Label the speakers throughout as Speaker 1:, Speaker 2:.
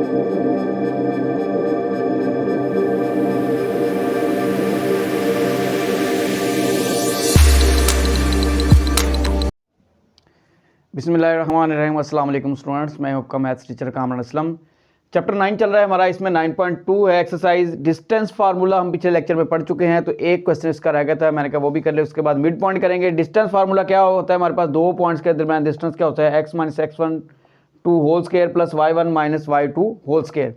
Speaker 1: बिस्मिल्लाहिर्रहमानिर्रहीम। अस्सलाम वालेकुम स्टूडेंट्स, मैं आपका maths teacher Kamran Aslam. Chapter 9 चल रहा है हमारा, इसमें 9.2 है एक्सरसाइज डिस्टेंस फार्मूला। हम पिछले लेक्चर में पढ़ चुके हैं, तो एक क्वेश्चन इसका रह गया था, मैंने कहा वो भी कर ले। उसके बाद मिड पॉइंट करेंगे। डिस्टेंस फार्मूला क्या होता है, हमारे पास दो पॉइंट्स के दरमियान डिस्टेंस क्या होता है, x minus x1 two whole square plus y1 minus y2 whole square.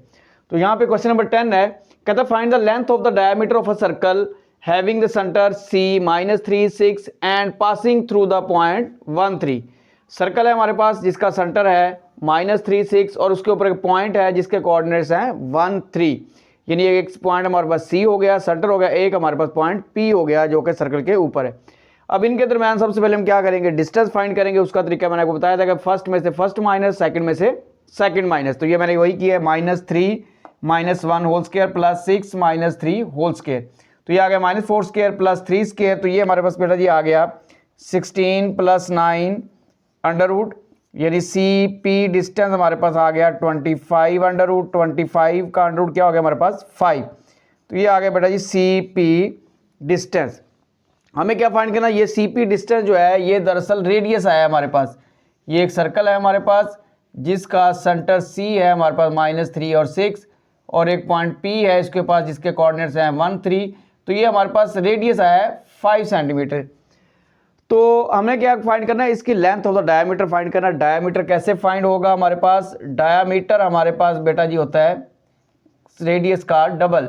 Speaker 1: तो यहाँ पे क्वेश्चन नंबर 10 है, कहता है find the length of the diameter of a circle having the centre c -3 6 and passing through the point 1 3। Circle है हमारे पास जिसका centre है -3 6 और उसके ऊपर एक पॉइंट है जिसके कोऑर्डिनेट्स हैं 1 3। यानी एक पॉइंट हमारे पास C हो गया, सेंटर हो गया, एक हमारे पास पॉइंट P हो गया जो कि सर्कल के ऊपर है। अब इनके दरमियान सबसे पहले हम क्या करेंगे, डिस्टेंस फाइंड करेंगे। उसका तरीका मैंने आपको बताया था कि फर्स्ट में से फर्स्ट माइनस, सेकंड में से सेकंड माइनस। तो ये मैंने वही किया है, -3 -1 whole square plus 6 -3 whole square. तो ये आ गया -4 स्केयर प्लस 3 स्केयर। तो ये हमारे पास बेटा जी आ गया 16 + 9 अंडर रूट, यानी सी पी डिस्टेंस हमारे पास आ गया 25 अंडर रूट। 25 का अंडर रूट क्या हो गया हमारे पास 5। तो ये आ गया बेटा जी सी पी डिस्टेंस। हमें क्या फाइंड करना, ये सी पी डिस्टेंस जो है ये दरअसल रेडियस आया हमारे पास। ये एक सर्कल है हमारे पास जिसका सेंटर सी है हमारे पास -3 और 6 और एक पॉइंट पी है इसके पास जिसके कोऑर्डिनेट्स हैं 1 3। तो ये हमारे पास रेडियस आया है 5 सेंटीमीटर। तो हमें क्या फाइंड करना है, इसकी length of the diameter find करना है। डायमीटर कैसे फाइंड होगा हमारे पास, डायमीटर हमारे पास बेटा जी होता है रेडियस का double,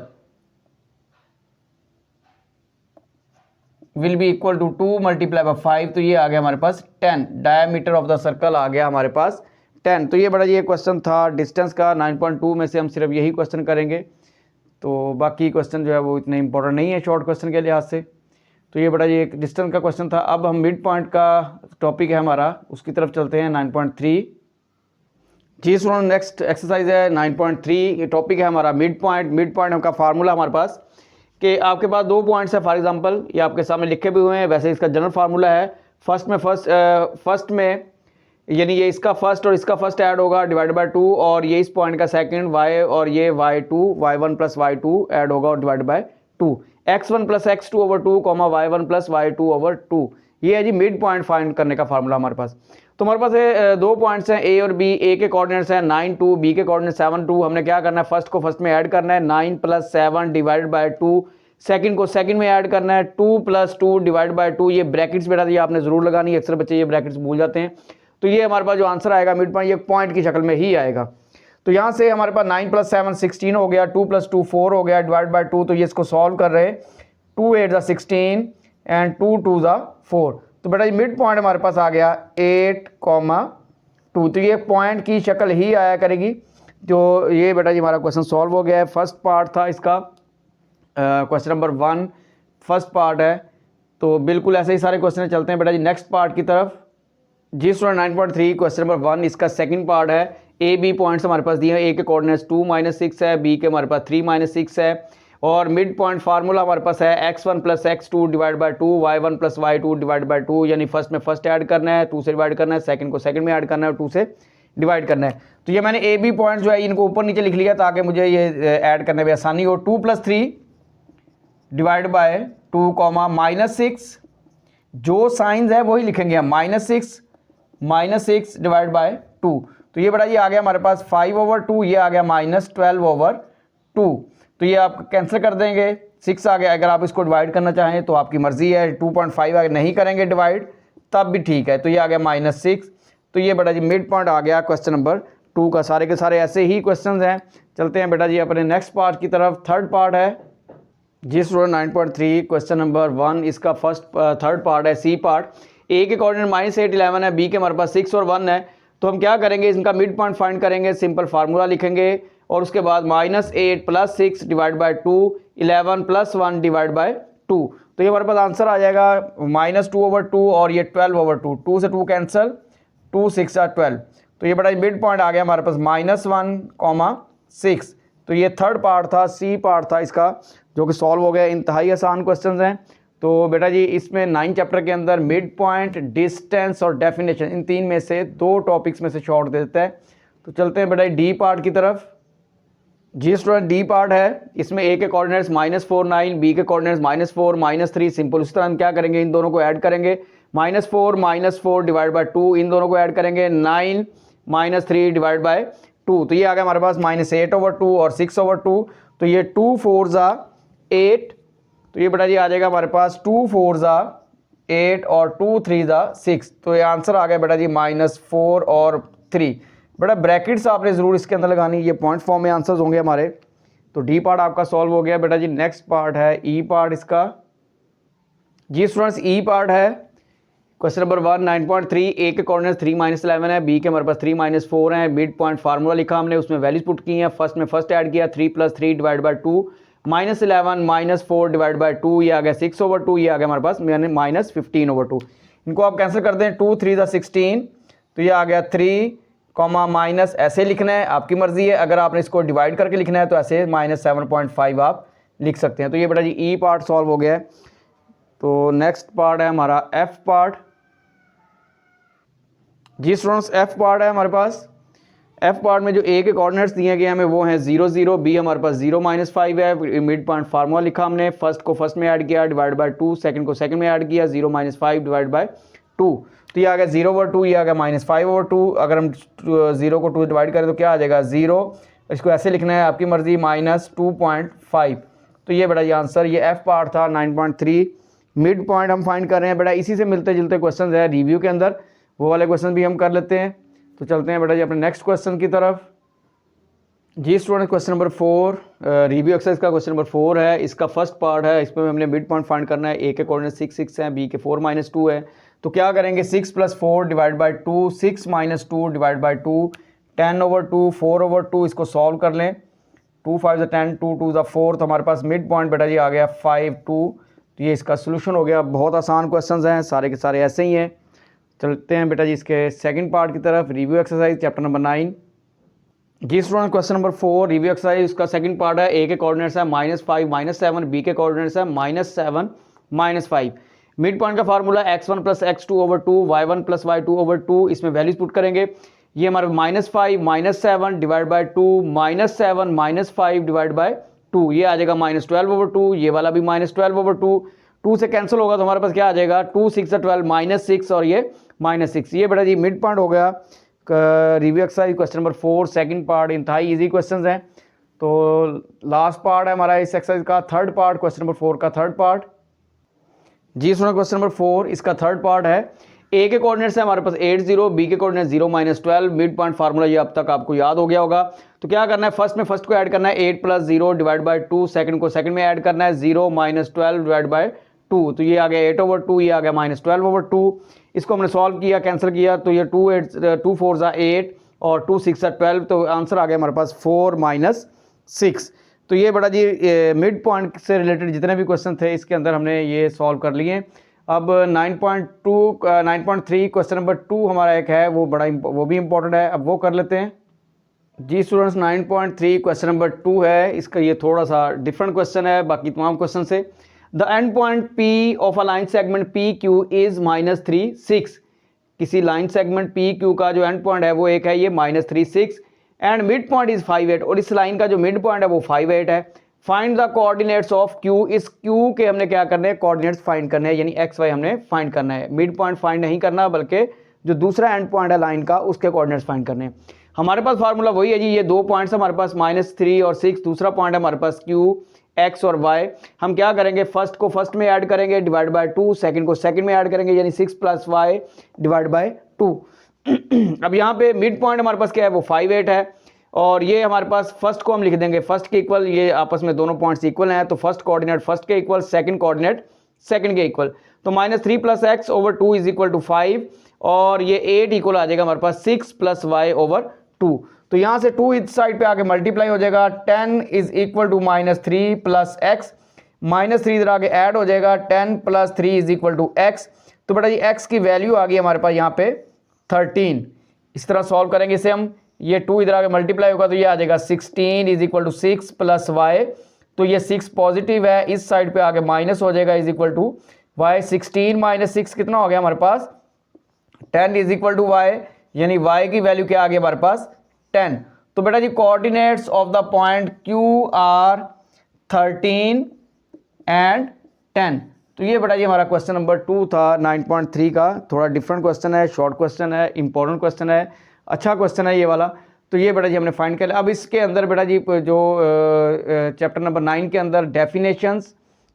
Speaker 1: will be equal to 2 × 5। तो ये आ गया हमारे पास 10। डायमीटर ऑफ द सर्कल आ गया हमारे पास 10। तो ये बड़ा जी एक क्वेश्चन था डिस्टेंस का। 9.2 में से हम सिर्फ यही क्वेश्चन करेंगे, तो बाकी क्वेश्चन जो है वो इतने इंपॉर्टेंट नहीं है शॉर्ट क्वेश्चन के लिहाज से। तो ये बड़ा ये एक डिस्टेंस का क्वेश्चन था। अब हम मिड पॉइंट का टॉपिक है हमारा, उसकी तरफ चलते हैं 9.3। जी सुनो, नेक्स्ट एक्सरसाइज है 9.3। ये टॉपिक है हमारा मिड पॉइंट। मिड पॉइंट का फार्मूला हमारे पास कि आपके पास दो पॉइंट्स है, फॉर एग्जांपल ये आपके सामने लिखे भी हुए हैं, वैसे इसका जनरल फार्मूला है। फर्स्ट में यानी ये इसका फर्स्ट और इसका फर्स्ट ऐड होगा डिवाइड बाय 2, और ये इस पॉइंट का सेकंड y और ये y2 y1 + y2 ऐड होगा और divide by 2। x1 + x2 over 2, y1 + y2 over 2। ये है जी मिड पॉइंट फाइंड करने का फार्मूला हमारे पास। तो हमारे पास दो पॉइंट्स हैं a और b। a के कोऑर्डिनेट्स हैं 9 2, b के कोऑर्डिनेट्स 7 2। हमने क्या करना है, फर्स्ट को फर्स्ट में ऐड करना है 9 + 7 डिवाइड बाय 2। सेकंड को सेकंड में ऐड करना है 2 + 2 डिवाइड बाय 2। ये ब्रैकेट्स बेटा ये आपने जरूर लगानी है, अक्सर बच्चे ये ब्रैकेट्स भूल जाते हैं। तो ये हमारे पास जो आंसर आएगा मिड पॉइंट, ये पॉइंट की शक्ल में ही आएगा। तो यहाँ से हमारे पास 9 + 7 16 हो गया, 2 + 2 4 हो गया, डिवाइड बाय 2। तो ये इसको सॉल्व कर रहे हैं, 2 8 = 16 एंड 2 2 = 4। तो बेटा ये मिड पॉइंट हमारे पास आ गया 8,2। तो ये पॉइंट की शक्ल ही आया करेगी। तो ये बेटा जी हमारा क्वेश्चन सॉल्व हो गया है। फर्स्ट पार्ट था इसका, क्वेश्चन नंबर 1 फर्स्ट पार्ट है। तो बिल्कुल ऐसे ही सारे क्वेश्चन चलते हैं बेटा जी नेक्स्ट पार्ट की तरफ। जी स्टूडेंट 9.3 क्वेश्चन नंबर 1 इसका सेकंड पार्ट है। ए बी पॉइंट्स हमारे पास दिए हैं, ए के कोऑर्डिनेट्स 2 -6 है, बी के हमारे पास 3 6 है, और मिड पॉइंट फार्मूला हमारे पास है x1 + x2 divide by 2, y1 + y2 divide by 2। यानी फर्स्ट में फर्स्ट ऐड करना है, 2 से डिवाइड करना है, सेकंड को सेकंड में ऐड करना है, 2 से डिवाइड करना है। तो ये मैंने ए बी पॉइंट जो है इनको ऊपर नीचे लिख लिया ताकि मुझे ये ऐड करने में आसानी हो। 2 + 3 डिवाइड बाय 2, -6, जो साइंस है वही लिखेंगे हम, -6 डिवाइड बाय 2। तो ये बड़ा ये आ गया हमारे पास 5 ओवर 2, ये आ गया -12 ओवर 2। तो ये आप कैंसिल कर देंगे, 6 आ गया। अगर आप इसको डिवाइड करना चाहें तो आपकी मर्जी है, 2.5 अगर नहीं करेंगे डिवाइड तब भी ठीक है। तो ये आ गया -6। तो ये बेटा जी मिड पॉइंट आ गया क्वेश्चन नंबर 2 का। सारे के सारे ऐसे ही क्वेश्चन हैं। चलते हैं बेटा जी अपने नेक्स्ट पार्ट की तरफ। थर्ड पार्ट है जी स्टूडेंट 9.3 क्वेश्चन नंबर 1 इसका थर्ड पार्ट है, सी पार्ट। ए के कोऑर्डिनेट -8 11 है, बी के हमारे पास 6 और 1 है। तो हम क्या करेंगे, इनका मिड पॉइंट फाइंड करेंगे। सिंपल फार्मूला लिखेंगे और उसके बाद -8 + 6 डिवाइड बाय 2, 11 + 1 डिवाइड बाय 2। तो ये हमारे पास आंसर आ जाएगा -2 ओवर 2 और ये 12 ओवर 2। 2 से 2 कैंसिल, 2 6 = 12। तो ये बड़ा मिड पॉइंट आ गया हमारे पास -1, 6। तो ये थर्ड पार्ट था, सी पार्ट था इसका, जो कि सॉल्व हो गया। इंतहाई आसान क्वेश्चन हैं। तो बेटा जी इसमें 9 चैप्टर के अंदर मिड पॉइंट, डिस्टेंस और डेफिनेशन, इन तीन में से 2 टॉपिक्स में से शॉर्ट दे देता है। तो चलते हैं बेटा डी पार्ट की तरफ। जी स्टूडेंट डी पार्ट है, इसमें ए के कोऑर्डिनेट्स -4 9, बी के कोऑर्डिनेट्स -4 -3, सिंपल। उस तरह हम क्या करेंगे, इन दोनों को ऐड करेंगे, -4 डिवाइड बाय 2, इन दोनों को ऐड करेंगे 9 -3 डिवाइड बाय 2, तो ये आ गया हमारे पास -8/2 और 6/2, तो ये 2 4 ज़ा 8, तो ये बेटा जी आ जाएगा हमारे पास 2 4 ज़ा 8 और 2 3 ज़ा 6, तो ये आंसर आ गया बेटा जी -4 और 3। बेटा ब्रैकेट्स आपने ज़रूर इसके अंदर लगानी, ये पॉइंट फॉर्म में आंसर्स होंगे हमारे। तो डी पार्ट आपका सॉल्व हो गया बेटा जी। नेक्स्ट पार्ट है ई पार्ट इसका। जी स्टूडेंट्स ई पार्ट है, क्वेश्चन नंबर 1 9.3, ए के कोऑर्डिनेट्स 3 -11 है, बी के हमारे पास 3 -4 है, मिड पॉइंट फार्मूला लिखा हमने, उसमें वैल्यूज पुट की हैं। फर्स्ट में फर्स्ट ऐड किया 3 + 3 डिवाइड बाय 2, -11 -4 डिवाइड बाय 2, ये आ गया 6/2, ये आ गया हमारे पास मैंने -15/2। इनको आप कैंसिल कर दें, 2 3 ज़ा 16, तो ये आ गया 3 माइनस, ऐसे लिखना है आपकी मर्जी है। अगर आपने इसको डिवाइड करके लिखना है तो ऐसे -7.5 आप लिख सकते हैं। तो ये बेटा जी ई पार्ट सॉल्व हो गया है। तो नेक्स्ट पार्ट है हमारा एफ पार्ट। जी स्टूडेंट्स एफ पार्ट है हमारे पास। एफ पार्ट में जो ए के कोऑर्डिनेट्स दिए गए हमें वो हैं 0 0, बी हमारे पास 0 -5 है, मिड पॉइंट फार्मूला लिखा हमने, फर्स्ट को फर्स्ट में ऐड किया डिवाइड बाय 2, सेकंड को सेकंड में ऐड किया 0 -5 डिवाइड बाय 2, तो ये आ गया 0/2, ये आ गया -5/2। अगर हम 0 को 2 डिवाइड करें तो क्या आ जाएगा 0, इसको ऐसे लिखना है आपकी मर्जी -2.5। तो ये बेटा ये आंसर, ये एफ पार्ट था 9.3। मिड पॉइंट हम फाइंड कर रहे हैं बेटा, इसी से मिलते जुलते क्वेश्चन है रिव्यू के अंदर, वो वाले क्वेश्चन भी हम कर लेते हैं। तो चलते हैं बेटा जी अपने नेक्स्ट क्वेश्चन की तरफ। जी student question number 4 review exercise का क्वेश्चन नंबर 4 है, इसका फर्स्ट पार्ट है। इसमें हमने मिड पॉइंट फाइंड करना है। ए के कोऑर्डिनेट 6 6 है, बी के 4 -2 है, तो क्या करेंगे 6 + 4 डिवाइड बाय 2, 6 - 2 डिवाइड बाय 2, 10/2 4/2, इसको सॉल्व कर लें। 2 5 ज़ा 10, 2 2 ज़ा 4, तो हमारे पास मिड पॉइंट बेटा जी आ गया 5 2, तो ये इसका सोल्यूशन हो गया। बहुत आसान क्वेश्चंस हैं, सारे के सारे ऐसे ही हैं। चलते हैं बेटा जी इसके सेकंड पार्ट की तरफ, रिव्यू एक्सरसाइज चैप्टर नंबर 9। जी student question number 4 review exercise, उसका सेकंड पार्ट है। ए के कोऑर्डिनेट्स है -5 -7, बी के कोऑर्डिनेट्स है -7 -5। मिड पॉइंट का formula x1 + x2/2, y1 + y2/2, इसमें वैल्यूज पुट करेंगे। ये हमारे -5 -7 डिवाइड बाय 2, -7 -5 डिवाइड बाय 2, ये आ जाएगा -12/2, ये वाला भी -12/2, 2 से कैंसिल होगा तो हमारे पास क्या आ जाएगा 2 6 12 -6 और ये -6। ये बेटा जी मिड पॉइंट हो गया review exercise question number 4 second part. इंतहाई इजी क्वेश्चंस हैं। तो लास्ट पार्ट है हमारा इस एक्सरसाइज का थर्ड पार्ट, क्वेश्चन नंबर 4 का थर्ड पार्ट। जी सुनो क्वेश्चन नंबर 4 इसका थर्ड पार्ट है। ए के कोऑर्डिनेट्स है हमारे पास 8 0, बी के कोऑर्डिनेट्स 0 -12, मिड पॉइंट फार्मूला ये अब तक आपको याद हो गया होगा। तो क्या करना है, फर्स्ट में फर्स्ट को ऐड करना है 8 + 0 डिवाइड बाय 2, सेकंड को सेकंड में ऐड करना है 0 -12 डिवाइड बाय 2, तो ये आ गया 8/2, ये आ गया -12/2। इसको हमने सॉल्व किया, कैंसिल किया, तो ये 2 4 ज़ा 8 और 2 6 ज़ा 12, तो आंसर आ गया हमारे पास 4 -6। तो ये बड़ा जी मिड पॉइंट से रिलेटेड जितने भी क्वेश्चन थे इसके अंदर हमने ये सॉल्व कर लिए। अब 9.3 क्वेश्चन नंबर 2 हमारा एक है, वो भी इम्पोर्टेंट है, अब वो कर लेते हैं। जी स्टूडेंट्स 9.3 क्वेश्चन नंबर 2 है, इसका ये थोड़ा सा डिफरेंट क्वेश्चन है बाकी तमाम क्वेश्चन से। The end point P of a line segment PQ is -3 6। किसी लाइन सेगमेंट PQ का जो एंड पॉइंट है वो एक है ये -3 6 एंड मिड पॉइंट इज 5 8, और इस लाइन का जो मिड पॉइंट है वो 5 8 है। Find the coordinates of Q। इस Q के हमने क्या करने हैं, कोऑर्डिनेट्स फाइंड करने हैं, यानी XY हमने फाइंड करना है। मिड पॉइंट फाइंड नहीं करना बल्कि जो दूसरा एंड पॉइंट है लाइन का उसके कोऑर्डिनेट्स फाइंड करने हैं। हमारे पास फार्मूला वही है जी, ये दो पॉइंट्स हमारे पास -3 और 6, दूसरा पॉइंट है हमारे पास Q X और Y। हम क्या करेंगे, फर्स्ट को फर्स्ट में ऐड करेंगे डिवाइड बाय 2, सेकंड को सेकंड में ऐड करेंगे, यानी 6 + y डिवाइड बाय 2। अब यहाँ पे मिड पॉइंट हमारे पास क्या है, वो 5 8 है, और ये हमारे पास फर्स्ट को हम लिख देंगे फर्स्ट के इक्वल, ये आपस में दोनों पॉइंट्स इक्वल हैं, तो फर्स्ट कोऑर्डिनेट फर्स्ट के इक्वल, सेकंड कोऑर्डिनेट सेकंड के इक्वल। तो -3 + x/2 = 5, और ये 8 इक्वल आ जाएगा हमारे पास 6 + y/2। तो यहाँ से 2 इस साइड पे आके मल्टीप्लाई हो जाएगा, 10 = -3 + x, -3 इधर आगे ऐड हो जाएगा, 10 + 3 = x। तो बेटा ये x की वैल्यू आ गई हमारे पास यहाँ पे 13। इस तरह सॉल्व करेंगे इसे हम, ये 2 इधर आगे मल्टीप्लाई होगा तो ये आ जाएगा 16 = 6 + y, तो ये 6 पॉजिटिव है, इस साइड पे आगे माइनस हो जाएगा = y। 16 - 6 कितना हो गया हमारे पास 10 = y, यानी y की वैल्यू क्या आ गई हमारे पास 10। तो बेटा जी coordinates of the point Q are 13 and 10। तो ये बेटा जी हमारा क्वेश्चन नंबर 2 था 9.3 का। थोड़ा डिफरेंट क्वेश्चन है, शॉर्ट क्वेश्चन है, इंपॉर्टेंट क्वेश्चन है, अच्छा क्वेश्चन है ये वाला। तो ये बेटा जी हमने फाइंड कर लिया। अब इसके अंदर बेटा जी जो चैप्टर नंबर 9 के अंदर डेफिनेशंस,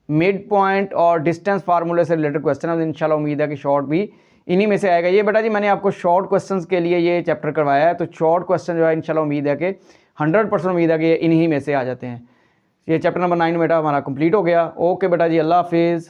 Speaker 1: मिड पॉइंट और डिस्टेंस फार्मूले से रिलेटेड क्वेश्चन है। इंशाल्लाह उम्मीद है कि शॉर्ट भी इन्हीं में से आएगा। ये बेटा जी मैंने आपको शॉर्ट क्वेश्चंस के लिए ये चैप्टर करवाया है, तो शॉर्ट क्वेश्चन जो है इंशाल्लाह उम्मीद है कि 100% उम्मीद है कि इन्हीं में से आ जाते हैं। ये चैप्टर नंबर 9 बेटा हमारा कंप्लीट हो गया। ओके बेटा जी, अल्लाह हाफिज़।